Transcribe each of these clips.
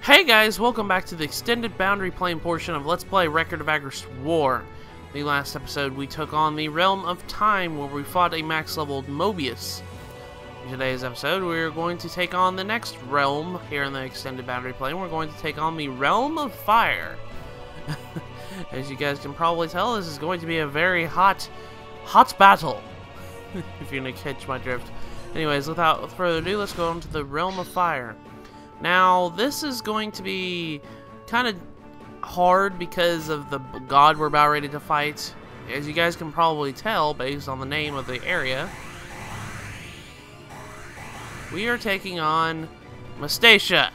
Hey guys, welcome back to the extended boundary plane portion of Let's Play Record of Agarest War. The last episode we took on the Realm of Time where we fought a max leveled Mobius. In today's episode we're going to take on the next realm here in the extended boundary plane. We're going to take on the Realm of Fire. As you guys can probably tell, this is going to be a very hot battle. If you're gonna catch my drift. Anyways, without further ado, let's go on to the Realm of Fire. Now, this is going to be kind of hard because of the god we're about ready to fight. As you guys can probably tell, based on the name of the area, we are taking on Mustatia.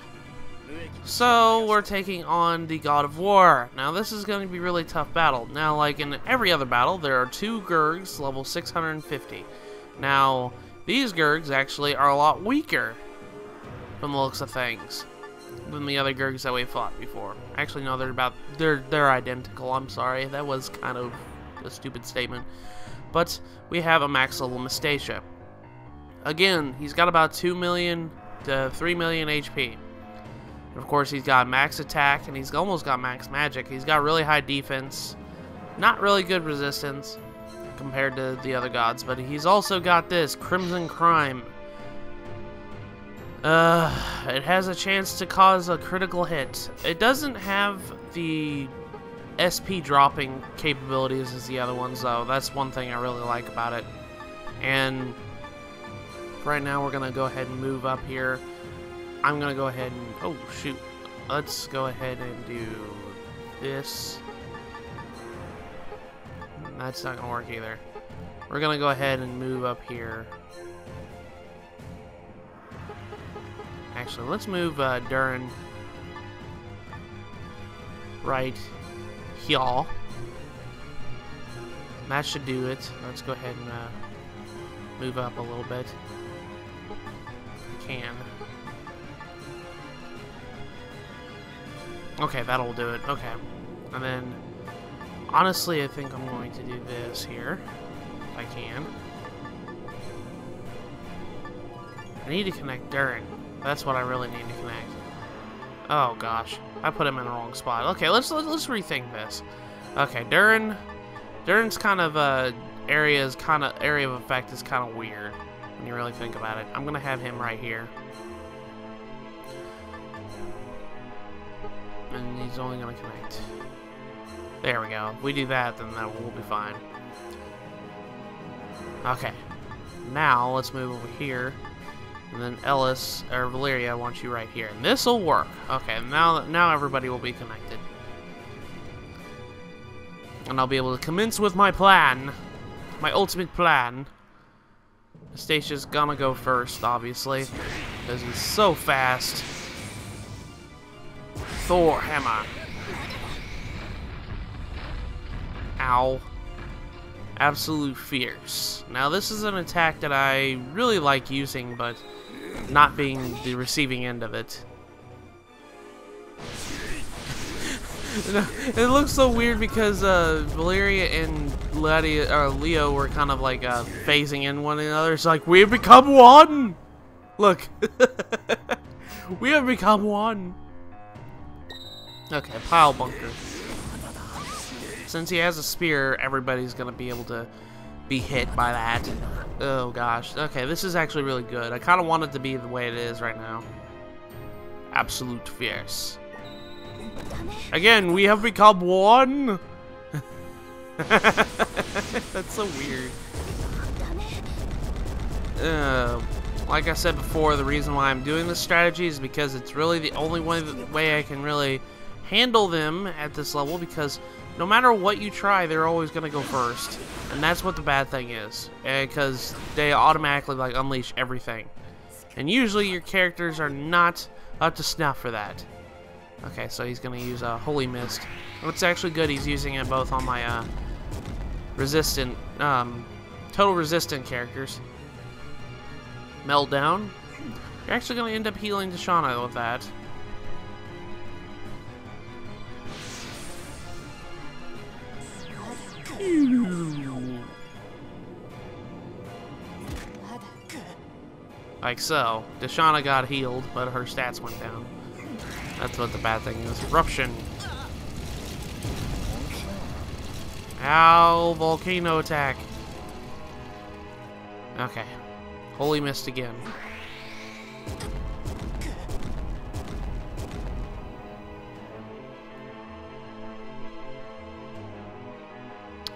So, we're taking on the God of War. Now, this is going to be a really tough battle. Now, like in every other battle, there are two Gurgs, level 650. Now, these Gurgs actually are a lot weaker from the looks of things than the other Gurgs that we fought before. Actually, no, they're identical. I'm sorry, that was kind of a stupid statement. But we have a max level Mustatia. Again, he's got about 2 million to 3 million HP. And of course, he's got max attack and he's almost got max magic. He's got really high defense, not really good resistance compared to the other gods, but he's also got this Crimson Crime. It has a chance to cause a critical hit. It doesn't have the SP dropping capabilities as the other ones, though. That's one thing I really like about it. And right now we're gonna go ahead and move up here. I'm gonna go ahead and... oh, shoot. Let's go ahead and do this. That's not gonna work either. We're gonna go ahead and move up here. Actually, let's move Durin right here. That should do it. Let's go ahead and move up a little bit. If we can. Okay, that'll do it. Okay. And then, honestly, I think I'm going to do this here. If I can. I need to connect Durin. That's what I really need to connect. Oh gosh, I put him in the wrong spot. Okay, let's rethink this. Okay, Durin's kind of area of effect is kind of weird when you really think about it. I'm gonna have him right here, and he's only gonna connect. There we go. If we do that, then we'll be fine. Okay, now let's move over here. And then Ellis, or Valeria, wants you right here. And this'll work. Okay, now everybody will be connected. And I'll be able to commence with my plan. My ultimate plan. Mustatia's gonna go first, obviously. Because he's so fast. Thor Hammer. Ow. Absolute Fierce. Now this is an attack that I really like using, but not being the receiving end of it. It looks so weird because Valeria and Leo were kind of like phasing in one another. It's like, we have become one! Look. We have become one. Okay, Pile Bunker. Since he has a spear, everybody's gonna be able to be hit by that. Oh gosh. Okay, this is actually really good. I kind of want it to be the way it is right now. Absolute Fierce. Again, we have become one. That's so weird. Like I said before, the reason why I'm doing this strategy is because it's really the only way I can really handle them at this level, because no matter what you try, they're always going to go first. And that's what the bad thing is. Because they automatically like unleash everything. And usually your characters are not up to snuff for that. Okay, so he's going to use a Holy Mist. It's actually good he's using it both on my resistant, total resistant characters. Meltdown. You're actually going to end up healing Deshauna with that. Like so. Deshauna got healed, but her stats went down. That's what the bad thing is. Eruption. Ow, volcano attack. Okay. Holy mist again.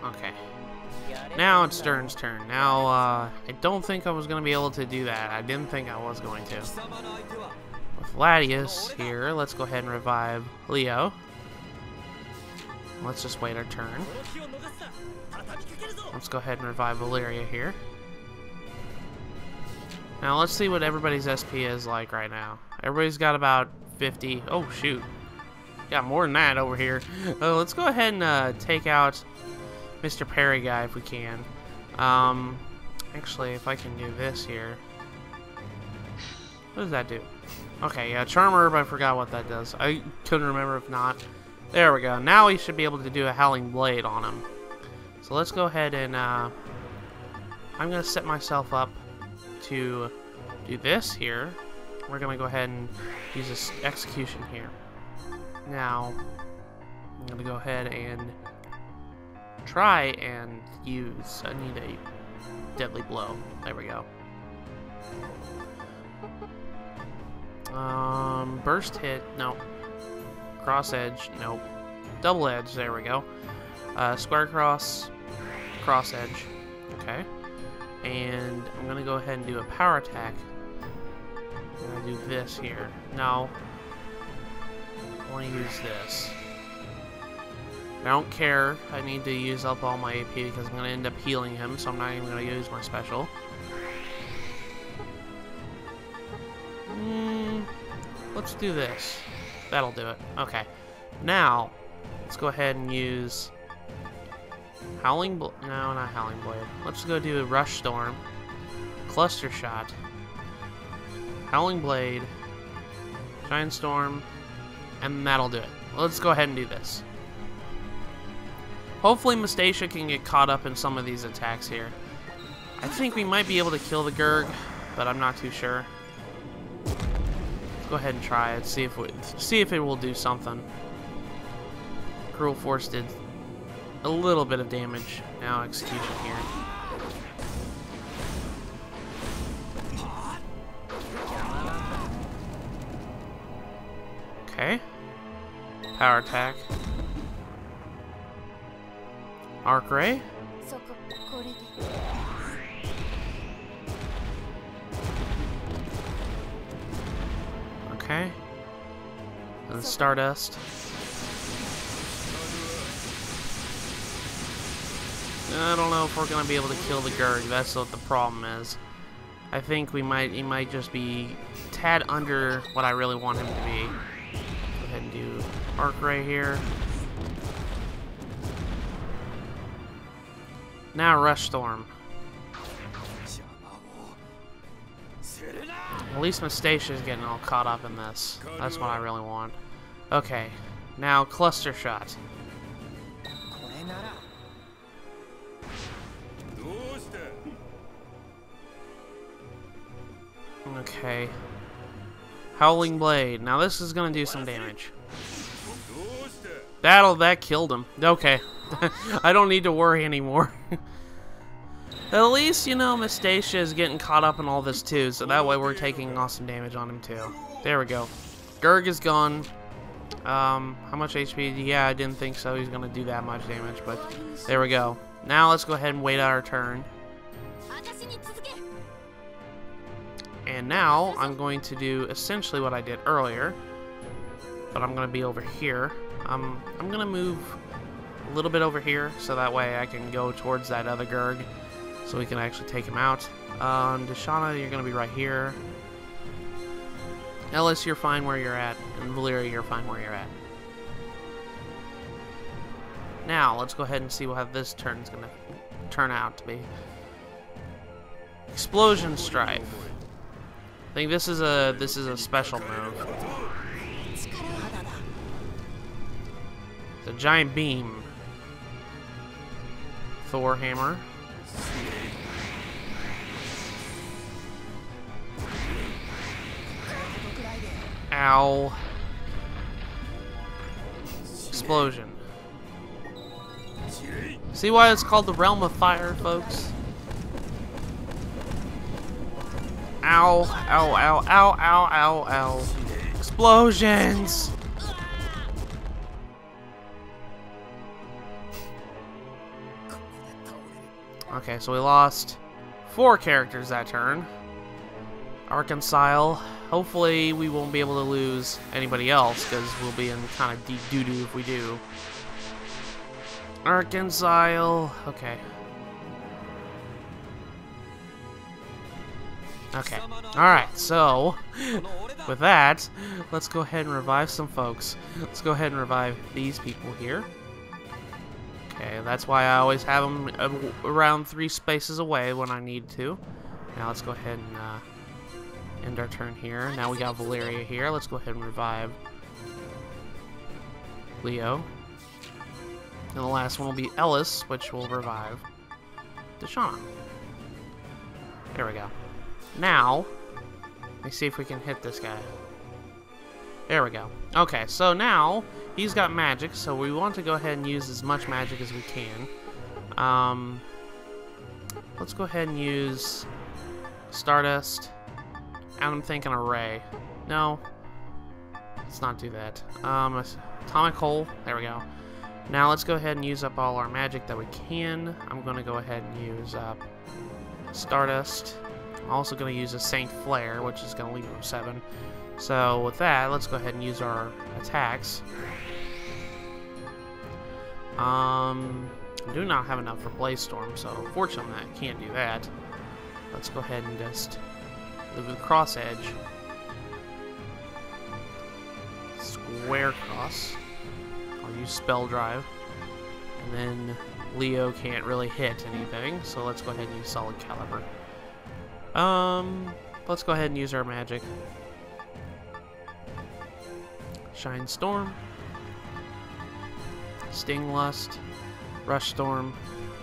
Okay. Now it's Stern's turn. Now, I don't think I was going to be able to do that. I didn't think I was going to. With Latius here, let's go ahead and revive Leo. Let's just wait our turn. Let's go ahead and revive Valeria here. Now let's see what everybody's SP is like right now. Everybody's got about 50. Oh shoot. Got more than that over here. Let's go ahead and take out Mr. Perry guy if we can. Actually, if I can do this here. What does that do? Okay, yeah, Charm Herb, I forgot what that does. I couldn't remember if not. There we go. Now we should be able to do a Howling Blade on him. So let's go ahead and, I'm going to set myself up to do this here. We're going to go ahead and use this Execution here. Now, I'm going to go ahead and try and use, I need a Deadly Blow. There we go. Burst hit, no. Cross edge, nope. Double edge, there we go. Square cross, cross edge, okay. And I'm gonna go ahead and do a power attack. I'm gonna do this here. No, I want to use this. I don't care. I need to use up all my AP because I'm gonna end up healing him, so I'm not even gonna use my special. Let's do this. That'll do it. Okay. Now, let's go ahead and use Howling Blade. No, not Howling Blade. Let's go do a Rush Storm, Cluster Shot, Howling Blade, Giant Storm, and that'll do it. Let's go ahead and do this. Hopefully Mustacia can get caught up in some of these attacks here. I think we might be able to kill the Gurg, but I'm not too sure. Go ahead and try it. See if it will do something. Cruel Force did a little bit of damage. Now Execution here. Okay. Power attack. Arc Ray. Okay. And Stardust. I don't know if we're gonna be able to kill the Gurg. That's what the problem is. I think he might just be a tad under what I really want him to be. Go ahead and do Arc Ray here. Now Rush Storm. At least Mustacia's getting all caught up in this. That's what I really want. Okay, now Cluster Shot. Okay. Howling Blade. Now this is gonna do some damage. That killed him. Okay. I don't need to worry anymore. At least, you know, Mustacia is getting caught up in all this too, so that way we're taking awesome damage on him too. There we go. Gurg is gone. How much HP? Yeah, I didn't think so. He's gonna do that much damage, but there we go. Now let's go ahead and wait out our turn. And now I'm going to do essentially what I did earlier, but I'm gonna be over here. I'm gonna move a little bit over here so that way I can go towards that other Gurg. So we can actually take him out. Deshauna, you're going to be right here. Ellis, you're fine where you're at. And Valeria, you're fine where you're at. Now, let's go ahead and see how this turn is going to turn out to be. Explosion Strife. I think this is a special move. It's a giant beam. Thor Hammer. Ow. explosion. See why it's called the Realm of Fire, folks? Ow, ow, ow, ow, ow, ow, ow. Explosions! Okay, so we lost 4 characters that turn. Arkansile. Hopefully we won't be able to lose anybody else, because we'll be in kind of deep doo-doo if we do. Arkansile. Okay. Okay. Alright, so with that, let's go ahead and revive some folks. Let's go ahead and revive these people here. Okay, that's why I always have them around 3 spaces away when I need to. Now let's go ahead and end our turn here. Now we got Valeria here. Let's go ahead and revive Leo. And the last one will be Ellis, which will revive Deshauna. There we go. Now, let me see if we can hit this guy. There we go. Okay, so now he's got magic, so we want to go ahead and use as much magic as we can. Let's go ahead and use Stardust. And I'm thinking a ray. No, let's not do that. Atomic Hole. There we go. Now let's go ahead and use up all our magic that we can. I'm going to go ahead and use up Stardust. I'm also going to use a Saint Flare, which is going to leave him 7. So with that, let's go ahead and use our attacks. I do not have enough for Blaze Storm, so unfortunately I can't do that. Let's go ahead and just live with Cross Edge. Square Cross. I'll use Spell Drive. And then Leo can't really hit anything, so let's go ahead and use Solid Caliber. Let's go ahead and use our magic. Shine Storm, Sting Lust, Rush Storm,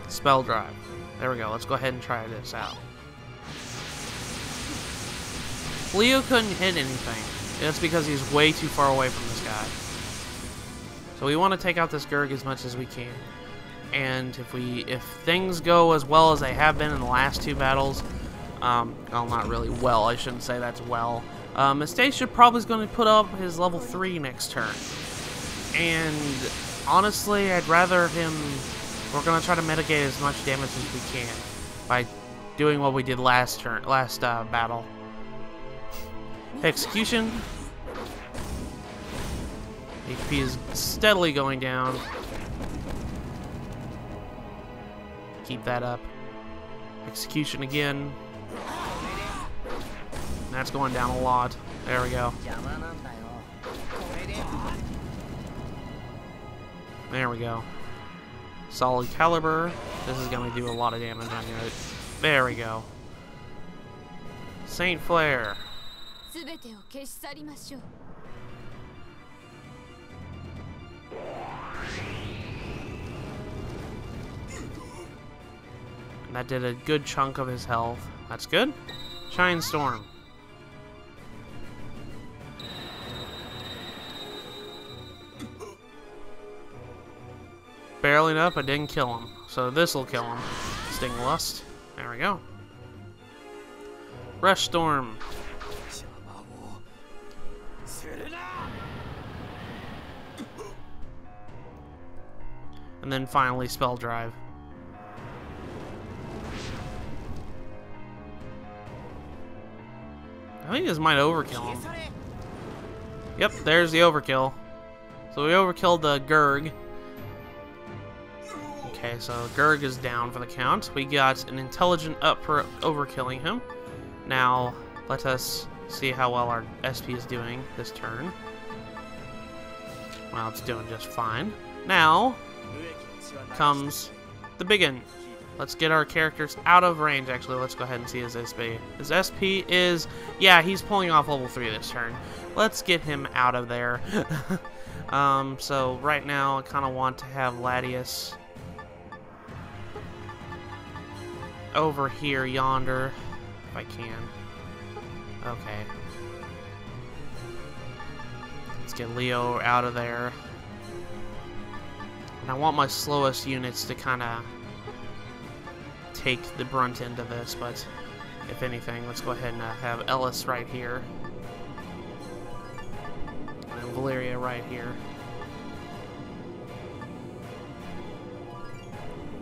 Spell Drive. There we go. Let's go ahead and try this out. Leo couldn't hit anything. That's because he's way too far away from this guy. So we want to take out this Gurg as much as we can. And if things go as well as they have been in the last 2 battles, well, not really well. I shouldn't say that's well. Mestacia probably is going to put up his level 3 next turn. And honestly, I'd rather him... We're going to try to mitigate as much damage as we can by doing what we did last battle. Execution. HP is steadily going down. Keep that up. Execution again. That's going down a lot. There we go. There we go. Solid Caliber. This is going to do a lot of damage on you. There we go. Saint Flare. And that did a good chunk of his health. That's good. Shine Storm. Barreling up, I didn't kill him. So this will kill him. Sting Lust. There we go. Rush Storm. And then finally Spell Drive. I think this might overkill him. Yep, there's the overkill. So we overkilled the Gurg. Okay, so Gurg is down for the count. We got an intelligent up for overkilling him. Now, let us see how well our SP is doing this turn. Well, it's doing just fine. Now comes the big one. Let's get our characters out of range. Actually, let's go ahead and see his SP. His SP is... Yeah, he's pulling off level 3 this turn. Let's get him out of there. So right now, I kind of want to have Latius over here, yonder, if I can. Okay. Let's get Leo out of there. And I want my slowest units to kind of take the brunt end of this, but if anything, let's go ahead and have Ellis right here. And Valeria right here.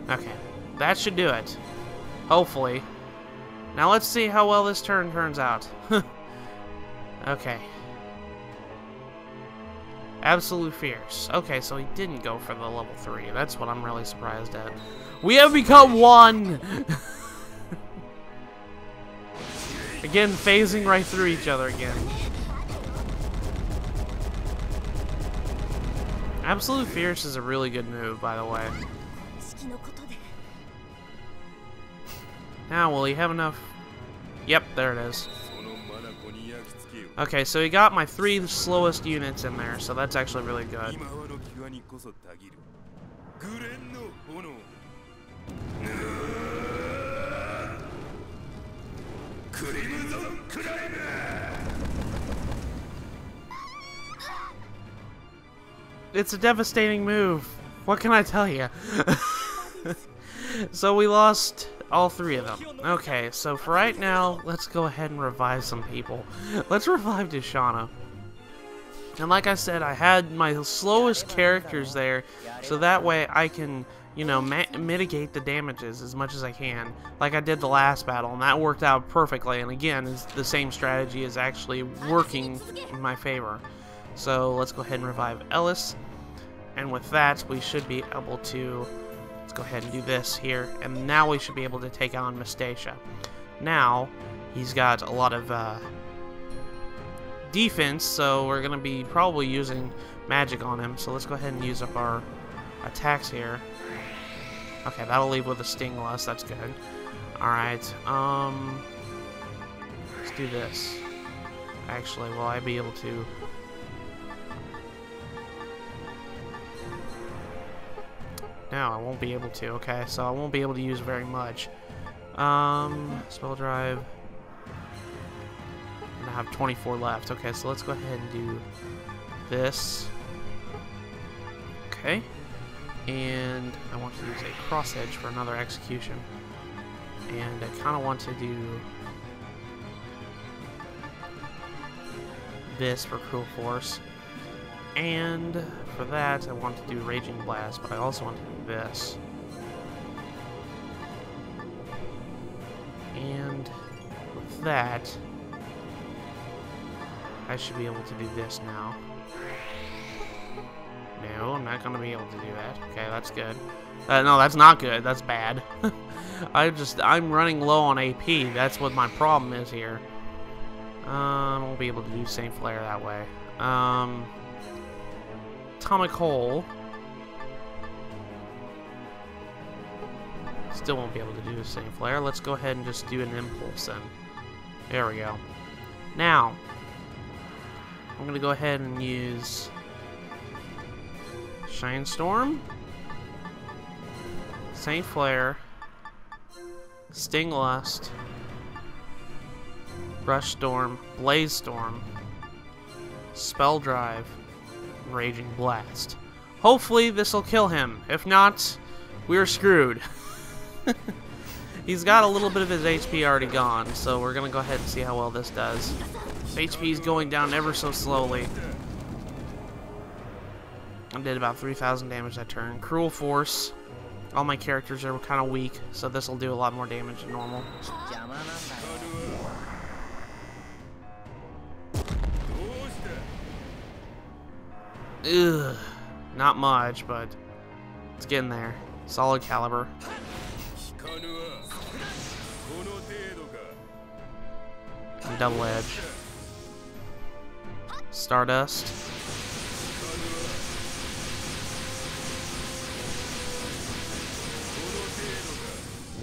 Okay, that should do it. Hopefully. Now let's see how well this turn turns out. Okay. Absolute Fierce. Okay, so he didn't go for the level 3. That's what I'm really surprised at. We have become 1! Again, phasing right through each other again. Absolute Fierce is a really good move, by the way. Now, will he have enough? Yep, there it is. Okay, so he got my 3 slowest units in there, so that's actually really good. It's a devastating move. What can I tell you? So we lost all 3 of them. Okay, so for right now, let's go ahead and revive some people. Let's revive Deshana. And like I said, I had my slowest characters there, so that way I can, you know, mitigate the damages as much as I can, like I did the last battle, and that worked out perfectly. And again, the same strategy is actually working in my favor. So let's go ahead and revive Ellis, and with that, we should be able to... Let's go ahead and do this here, and now we should be able to take on Mustacia. Now, he's got a lot of defense, so we're going to be probably using magic on him. So let's go ahead and use up our attacks here. Okay, that'll leave with a Sting Lust, that's good. Alright, let's do this. Actually, will I be able to... No, I won't be able to. Okay, so I won't be able to use very much. Spell Drive. And I have 24 left. Okay, so let's go ahead and do this. Okay. And I want to use a Cross Edge for another execution. And I kind of want to do this for Cruel Force. And for that, I want to do Raging Blast, but I also want to do this. And with that, I should be able to do this now. No, I'm not going to be able to do that. Okay, that's good. No, that's not good. That's bad. I'm running low on AP. That's what my problem is here. I won't be able to do Saint Flare that way. Atomic Hole. Still won't be able to do the same flare. Let's go ahead and just do an impulse then. There we go. Now, I'm going to go ahead and use Shine Storm, Saint Flare, Sting Lust, Rush Storm, Blaze Storm, Spell Drive, Raging Blast. Hopefully this will kill him. If not, we're screwed. He's got a little bit of his HP already gone, so we're gonna go ahead and see how well this does. HP is going down ever so slowly. I did about 3,000 damage that turn. Cruel Force. All my characters are kind of weak, so this will do a lot more damage than normal. Ugh, not much, but it's getting there. Solid caliber. And double edge. Stardust.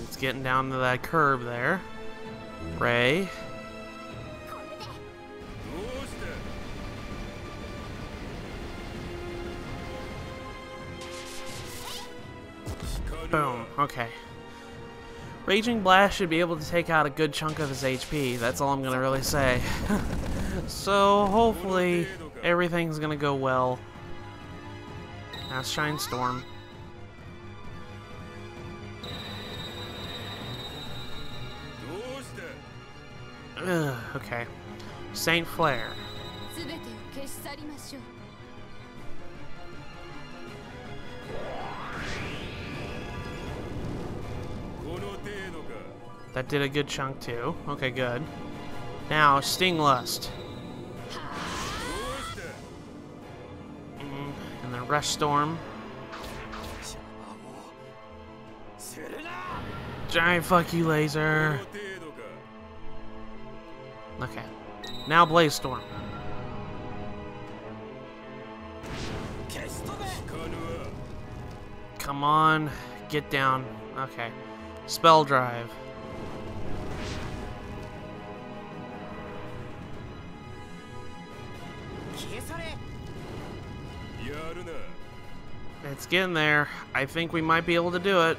It's getting down to that curve there. Ray. Boom. Okay. Raging Blast should be able to take out a good chunk of his HP. That's all I'm going to really say. So, hopefully, everything's going to go well. Now, Shine Storm. Okay. Saint Flare. That did a good chunk too. Okay, good. Now, Stinglust. And then Rush Storm. Giant fuck you, laser. Okay. Now Blaze Storm. Come on. Get down. Okay. Spell Drive. It's getting there. I think we might be able to do it.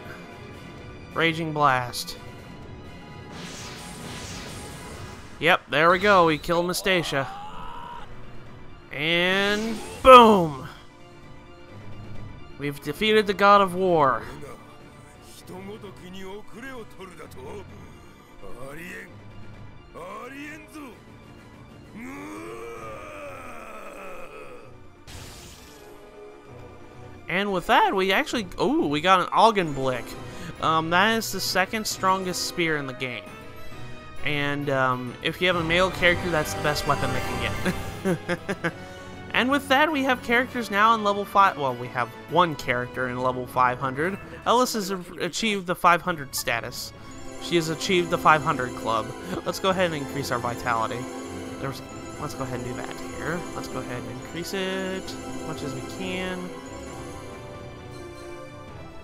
Raging Blast. Yep, there we go. We killed Nastasia. And boom! We've defeated the God of War. And with that, we actually... Ooh, we got an Augenblick. That is the second strongest spear in the game. And if you have a male character, that's the best weapon they can get. And with that, we have characters now in level 5. Well, we have one character in level 500. Ellis has achieved the 500 status. She has achieved the 500 club. Let's go ahead and increase our vitality. Let's go ahead and do that here. Let's go ahead and increase it as much as we can.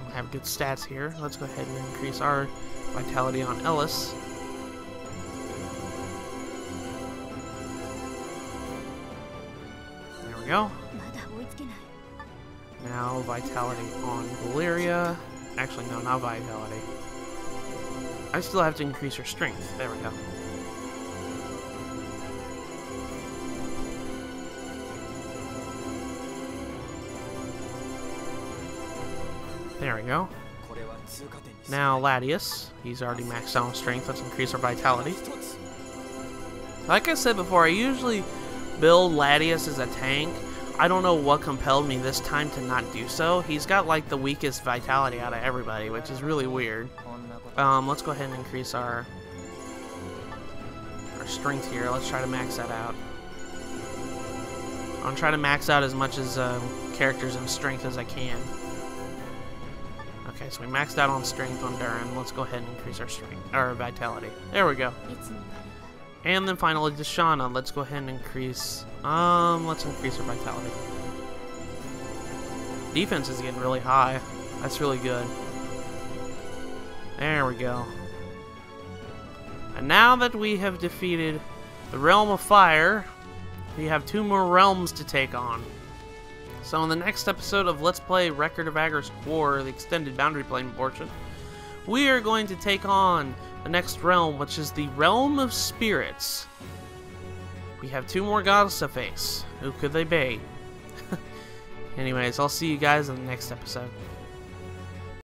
We have good stats here. Let's go ahead and increase our vitality on Ellis. There we go. Now vitality on Valeria. Actually, no, not vitality. I still have to increase her strength. There we go. There we go. Now Latius. He's already maxed out on strength. Let's increase our vitality. Like I said before, I usually build Latius as a tank. I don't know what compelled me this time to not do so. He's got like the weakest vitality out of everybody, which is really weird. Let's go ahead and increase our strength here. Let's try to max that out. I'm trying to max out as much as characters in strength as I can. Okay, so we maxed out on strength on Duran. Let's go ahead and increase our strength, our vitality. There we go. And then finally, Deshauna. Let's go ahead and increase. Let's increase our vitality. Defense is getting really high. That's really good. There we go. And now that we have defeated the Realm of Fire, we have 2 more realms to take on. So in the next episode of Let's Play Record of Agarest War, the extended boundary plane portion, we are going to take on the next realm, which is the Realm of Spirits. We have 2 more gods to face. Who could they be? Anyways, I'll see you guys in the next episode.